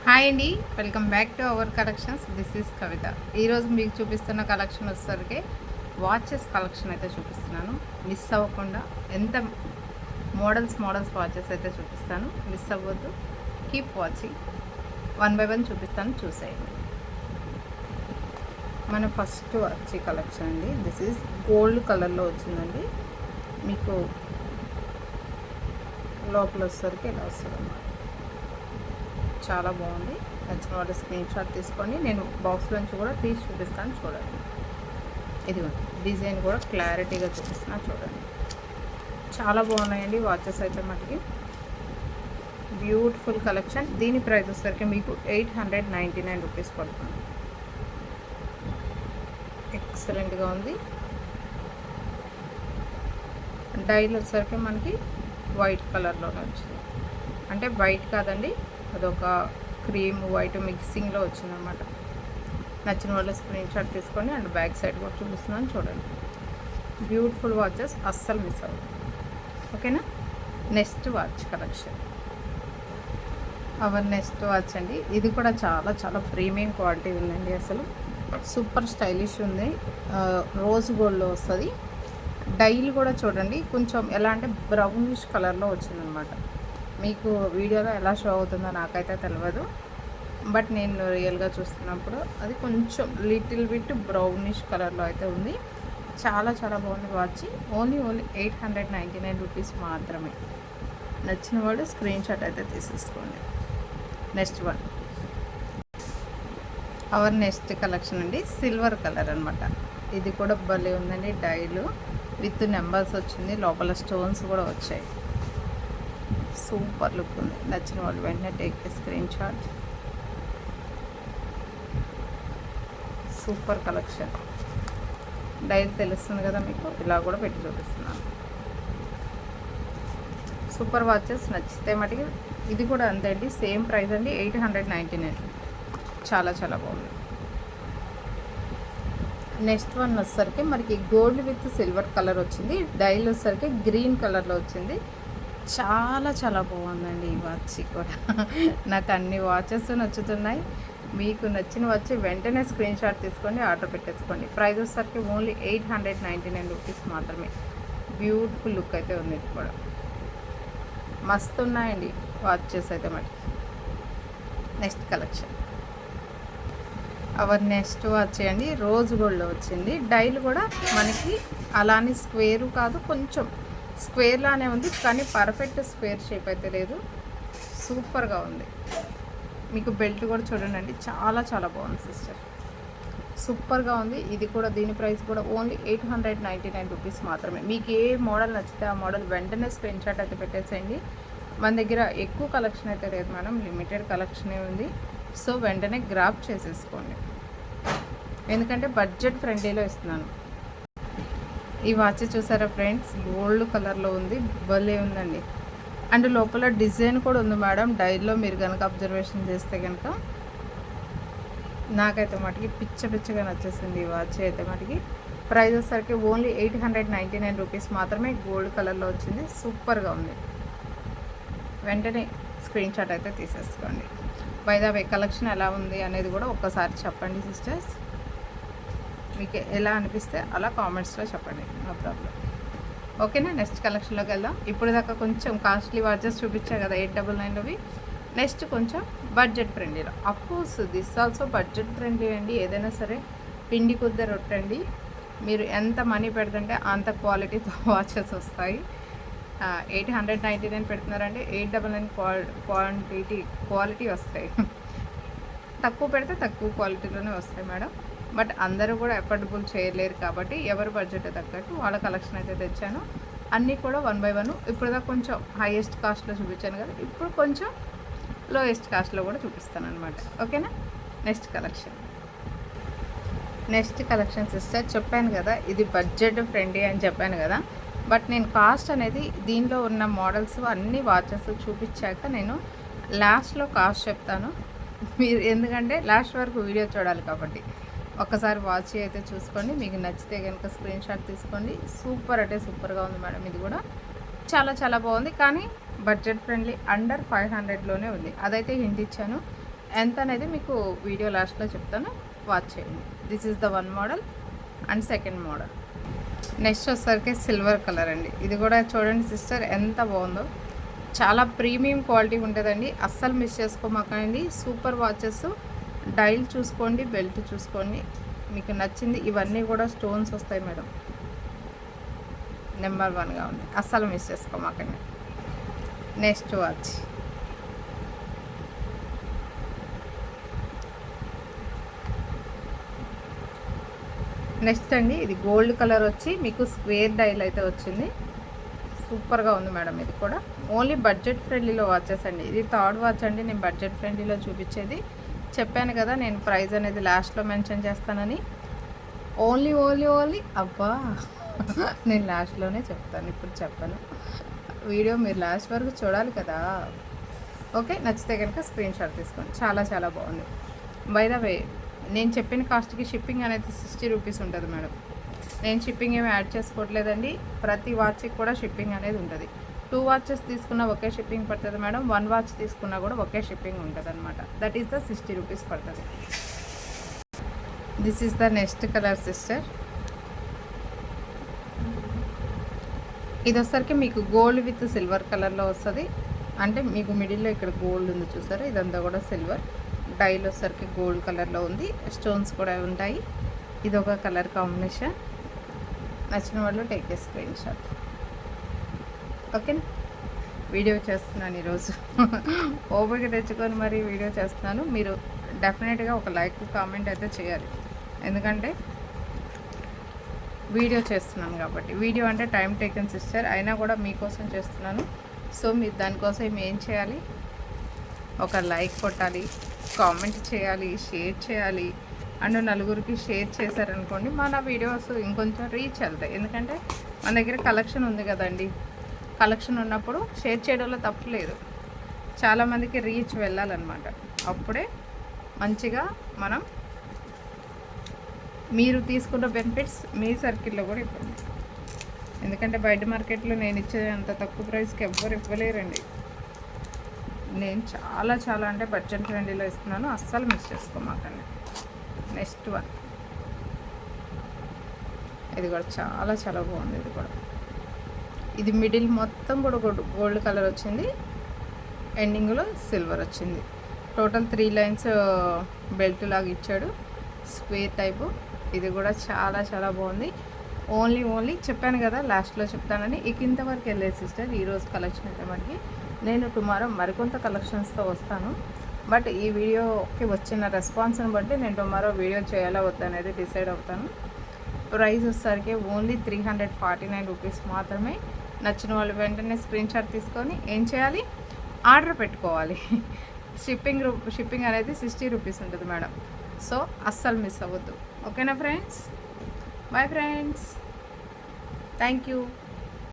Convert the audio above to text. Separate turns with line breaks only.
Hi అండి, welcome back to our collections. This is Kavitha. ఈరోజు మీకు చూపిస్తున్న కలెక్షన్ వచ్చేసరికి వాచెస్ కలెక్షన్ అయితే చూపిస్తున్నాను. మిస్ అవ్వకుండా ఎంత మోడల్స్ వాచెస్ అయితే చూపిస్తాను. మిస్ అవ్వద్దు, keep watching. One by one చూపిస్తాను, చూసేయండి. మన ఫస్ట్ వచ్చే కలెక్షన్ అండి. దిస్ ఈజ్ గోల్డ్ కలర్లో వచ్చిందండి. మీకు లోపల వచ్చేసరికి ఇలా వస్తుంది అన్నమాట. చాలా బాగుంది. నచ్చిన వాళ్ళు స్క్రీన్ షాట్ తీసుకొని నేను బాక్స్లోంచి కూడా తీసి చూపిస్తాను, చూడండి. ఇది డిజైన్ కూడా క్లారిటీగా చూపిస్తున్నా, చూడండి. చాలా బాగున్నాయండి వాచెస్ అయితే మటుకి. Beautiful collection. దీని ప్రైస్ వచ్చేసరికి మీకు 899 రూపీస్ పడుతుంది. ఎక్సలెంట్గా ఉంది. డైల్ వచ్చేసరికి మనకి వైట్ కలర్లోనే వచ్చింది. అంటే వైట్ కాదండి, అదొక క్రీమ్ వైట్ మిక్సింగ్లో వచ్చిందన్నమాట. నచ్చిన వాళ్ళ స్క్రీన్ షాట్ తీసుకొని అండ్ బ్యాక్ సైడ్ కూడా చూపిస్తున్నాను, చూడండి. బ్యూటిఫుల్ వాచెస్, అస్సలు మిస్ అవ్వదు. ఓకేనా. Next watch collection. Our next watch అండి. ఇది కూడా చాలా చాలా ప్రీమియం క్వాలిటీ ఉందండి. అసలు సూపర్ స్టైలిష్ ఉంది. రోజ్ గోల్డ్లో వస్తుంది. డైల్ కూడా చూడండి, కొంచెం ఎలా అంటే బ్రౌనిష్ కలర్లో వచ్చిందనమాట. మీకు వీడియోలో ఎలా షో అవుతుందో నాకైతే తెలియదు, బట్ నేను రియల్గా చూస్తున్నప్పుడు అది కొంచెం లిటిల్ బిట్ బ్రౌనిష్ కలర్లో అయితే ఉంది. చాలా చాలా బాగుంది వాచ్. ఓన్లీ 899 రూపీస్ మాత్రమే. నచ్చిన వాళ్ళు స్క్రీన్ షాట్ అయితే తీసేసుకోండి. Next one. Our next collection అండి. సిల్వర్ కలర్ అనమాట. ఇది కూడా భలే ఉందండి. డైలు విత్ నెంబర్స్ వచ్చింది, లోపల స్టోన్స్ కూడా వచ్చాయి. సూపర్ లుక్ ఉంది. నచ్చిన వాళ్ళు వెంటనే take screen shot. Super collection. Dial తెలుస్తుంది కదా మీకు, ఇలా కూడా పెట్టి చూపిస్తున్నాను. సూపర్ వాచెస్ నచ్చితే మటుకి ఇది కూడా అంతే అండి. సేమ్ ప్రైస్ అండి, 899. చాలా చాలా బాగుంది. నెక్స్ట్ వన్ వచ్చేసరికి మనకి గోల్డ్ విత్ సిల్వర్ కలర్ వచ్చింది. డైల్ వచ్చేసరికి గ్రీన్ కలర్లో వచ్చింది. చాలా చాలా బాగుందండి ఈ వాచ్ కూడా. నాకు అన్ని వాచెస్ నచ్చుతున్నాయి. మీకు నచ్చిన వాచ్ వెంటనే స్క్రీన్ షాట్ తీసుకొని ఆర్డర్ పెట్టేసుకోండి. ప్రైస్ వచ్చేసరికి ఓన్లీ 899 రూపీస్ మాత్రమే. బ్యూటిఫుల్ లుక్ అయితే ఉంది. ఇది కూడా మస్తు ఉన్నాయండి వాచెస్ అయితే మరి. Next collection. Our next watch అండి. రోజ్ గోల్డ్లో వచ్చింది. డైల్ కూడా మనకి అలానే స్క్వేరు కాదు, కొంచెం స్క్వేర్లానే ఉంది, కానీ పర్ఫెక్ట్ స్క్వేర్ షేప్ అయితే లేదు. సూపర్గా ఉంది. మీకు బెల్ట్ కూడా చూడండి, చాలా చాలా బాగుంది సిస్టర్. సూపర్గా ఉంది. ఇది కూడా దీని ప్రైస్ కూడా ఓన్లీ 899 రూపీస్ మాత్రమే. మీకు ఏ మోడల్ నచ్చితే ఆ మోడల్ వెంటనే స్క్రీన్ షాట్ అయితే పెట్టేసేయండి. మన దగ్గర ఎక్కువ కలెక్షన్ అయితే లేదు మేడం, లిమిటెడ్ కలెక్షనే ఉంది. సో వెంటనే గ్రాప్ చేసేసుకోండి, ఎందుకంటే బడ్జెట్ ఫ్రెండ్లీలో ఇస్తున్నాను. ఈ వాచ్ చూసారా ఫ్రెండ్స్, గోల్డ్ కలర్లో ఉంది, భలే ఉందండి. అండ్ లోపల డిజైన్ కూడా ఉంది మేడం. డైల్లో మీరు కనుక అబ్జర్వేషన్ చేస్తే కనుక నాకైతే మటుకి పిచ్చగా నచ్చేసింది ఈ వాచ్ అయితే మటుకి. ప్రైస్ వచ్చేసరికి ఓన్లీ 899 రూపీస్ మాత్రమే. గోల్డ్ కలర్లో వచ్చింది. సూపర్గా ఉంది. వెంటనే స్క్రీన్ షాట్ అయితే తీసేసుకోండి. బై ద వే కలెక్షన్ ఎలా ఉంది అనేది కూడా ఒక్కసారి చెప్పండి సిస్టర్స్. మీకు ఎలా అనిపిస్తే అలా కామెంట్స్లో చెప్పండి, నో ప్రాబ్లం. ఓకేనా. నెక్స్ట్ కలెక్షన్లోకి వెళ్దాం. ఇప్పుడు దాకా కొంచెం కాస్ట్లీ వాచెస్ చూపించా కదా 899 నెక్స్ట్ కొంచెం బడ్జెట్ ఫ్రెండ్లీలో. Of course this also budget friendly అండి. ఏదైనా సరే పిండి కొద్ది రొట్టండి. మీరు ఎంత మనీ పెడుతుంటే అంత క్వాలిటీతో వాచెస్ వస్తాయి. 899 పెడుతున్నారంటే 899 క్వాలిటీ వస్తాయి. తక్కువ పెడితే తక్కువ క్వాలిటీలోనే వస్తాయి మేడం. బట్ అందరూ కూడా ఎఫర్డబుల్ చేయలేరు కాబట్టి ఎవరు బడ్జెట్ తగ్గట్టు వాళ్ళ కలెక్షన్ అయితే తెచ్చాను. అన్నీ కూడా 1 బై 1. ఇప్పుడు దాకా కొంచెం హైయెస్ట్ కాస్ట్లో చూపించాను కదా, ఇప్పుడు కొంచెం లోయెస్ట్ కాస్ట్లో కూడా చూపిస్తాను అనమాట. ఓకేనా. నెక్స్ట్ కలెక్షన్ సిస్టర్ చెప్పాను కదా, ఇది బడ్జెట్ ఫ్రెండ్లీ అని చెప్పాను కదా. బట్ నేను కాస్ట్ అనేది దీనిలో ఉన్న మోడల్స్ అన్ని వాచెస్ చూపించాక నేను లాస్ట్లో కాస్ట్ చెప్తాను మీరు, ఎందుకంటే లాస్ట్ వరకు వీడియో చూడాలి కాబట్టి. ఒక్కసారి వాచ్ అయితే చూసుకోండి, మీకు నచ్చితే కనుక స్క్రీన్ షాట్ తీసుకోండి. సూపర్ అంటే సూపర్గా ఉంది మేడం. ఇది కూడా చాలా చాలా బాగుంది, కానీ బడ్జెట్ ఫ్రెండ్లీ అండర్ 500లోనే ఉంది. అదైతే హింట్ ఇచ్చాను. ఎంత అనేది మీకు వీడియో లాస్ట్లో చెప్తాను, వాచ్ చేయండి. This is the one model and second model. Next వచ్చేసరికి సిల్వర్ కలర్ అండి. ఇది కూడా చూడండి సిస్టర్ ఎంత బాగుందో, చాలా ప్రీమియం క్వాలిటీ ఉంటుందండి. అస్సలు మిస్ చేసుకోమాకండి. Super watches. డైల్ చూసుకోండి, బెల్ట్ చూసుకోండి, మీకు నచ్చింది. ఇవన్నీ కూడా స్టోన్స్ వస్తాయి మేడం. నెంబర్ 1గా ఉంది, అస్సలు మిస్ చేసుకోమాకండి. నెక్స్ట్ వాచ్ నెక్స్ట్ అండి, ఇది గోల్డ్ కలర్ వచ్చి మీకు స్క్వేర్ డైల్ అయితే వచ్చింది. సూపర్గా ఉంది మేడం. ఇది కూడా ఓన్లీ బడ్జెట్ ఫ్రెండ్లీలో వాచెస్ అండి. ఇది థర్డ్ వాచ్ అండి నేను బడ్జెట్ ఫ్రెండ్లీలో చూపించేది. చెప్పాను కదా నేను ప్రైస్ అనేది లాస్ట్లో మెన్షన్ చేస్తానని. ఓన్లీ ఓన్లీ ఓన్లీ అబ్బా నేను లాస్ట్లోనే చెప్తాను, ఇప్పుడు చెప్పాను. వీడియో మీరు లాస్ట్ వరకు చూడాలి కదా. ఓకే, నచ్చితే కనుక స్క్రీన్ షాట్ తీసుకోండి. చాలా చాలా బాగుంది. బై ద వే, నేను చెప్పిన కాస్ట్కి షిప్పింగ్ అనేది 60 రూపీస్ ఉంటుంది మేడం. నేను షిప్పింగ్ ఏమి యాడ్ చేసుకోవట్లేదండి. ప్రతి వాచ్కి కూడా షిప్పింగ్ అనేది ఉంటుంది. 2 వాచెస్ తీసుకున్న ఒకే షిప్పింగ్ పడుతుంది మేడం. 1 వాచ్ తీసుకున్నా కూడా ఒకే షిప్పింగ్ ఉంటుంది అనమాట. దట్ ఈస్ ద 60 రూపీస్ పడుతుంది. This is the next colour sister. ఇది వచ్చరికి మీకు గోల్డ్ విత్ సిల్వర్ కలర్లో వస్తుంది. అంటే మీకు మిడిల్లో ఇక్కడ గోల్డ్ ఉంది చూసారా, ఇదంతా కూడా సిల్వర్. డైల్ వచ్చరికి గోల్డ్ కలర్లో ఉంది, స్టోన్స్ కూడా ఉంటాయి. ఇది ఒక కలర్ కాంబినేషన్. నచ్చిన వాళ్ళు టేక్ ఏ స్క్రీన్ షాట్. ఓకేనా, వీడియో చేస్తున్నాను ఈరోజు. ఓపిక తెచ్చుకొని మరి వీడియో చేస్తున్నాను. మీరు డెఫినెట్గా ఒక లైక్ కామెంట్ అయితే చేయాలి, ఎందుకంటే వీడియో చేస్తున్నాను కాబట్టి. వీడియో అంటే టైం టేకెన్ సిస్టర్, అయినా కూడా మీకోసం చేస్తున్నాను. సో మీరు దానికోసం ఏం చేయాలి, ఒక లైక్ కొట్టాలి, కామెంట్ చేయాలి, షేర్ చేయాలి. అండ్ నలుగురికి షేర్ చేశారనుకోండి మన వీడియోస్ ఇంకొంచెం రీచ్ వెళ్తాయి. ఎందుకంటే మన దగ్గర కలెక్షన్ ఉంది కదండి. కలెక్షన్ ఉన్నప్పుడు షేర్ చేయడంలో తప్పులేదు. చాలామందికి రీచ్ వెళ్ళాలన్నమాట. అప్పుడే మంచిగా మనం మీరు తీసుకున్న బెనిఫిట్స్ మీ సర్కిల్లో కూడా ఇవ్వండి. ఎందుకంటే బయట మార్కెట్లో నేను ఇచ్చే అంత తక్కువ ప్రైస్కి ఎవ్వరు ఇవ్వలేరండి. నేను చాలా చాలా అంటే బడ్జెట్ ఫ్రెండ్లీలో ఇస్తున్నాను, అస్సలు మిస్ చేసుకోమాకండి. నెక్స్ట్ వన్, ఇది కూడా చాలా చాలా బాగుంది. ఇది కూడా ఇది మిడిల్ మొత్తం కూడా గోల్డ్ కలర్ వచ్చింది, ఎండింగ్లో సిల్వర్ వచ్చింది. టోటల్ 3 లైన్స్ బెల్ట్ లాగా ఇచ్చాడు, స్క్వేర్ టైపు. ఇది కూడా చాలా చాలా బాగుంది. ఓన్లీ చెప్పాను కదా లాస్ట్లో చెప్తానని. ఇక ఇంతవరకు వెళ్ళేది సిస్టర్ ఈరోజు కలెక్షన్ అయితే. మనకి నేను టుమారో మరికొంత కలెక్షన్స్తో వస్తాను. బట్ ఈ వీడియోకి వచ్చిన రెస్పాన్స్ని బట్టి నేను టుమారో వీడియో చేయాలా వద్దా అనేది డిసైడ్ అవుతాను. ప్రైస్ వచ్చేసరికి ఓన్లీ 349 రూపీస్ మాత్రమే. నచ్చిన వాళ్ళు వెంటనే స్క్రీన్ షాట్ తీసుకొని ఏం చేయాలి, ఆర్డర్ పెట్టుకోవాలి. షిప్పింగ్ అనేది 60 రూపీస్ ఉంటుంది మేడం. సో అస్సలు మిస్ అవ్వద్దు. ఓకేనా friends, boy friends, thank you.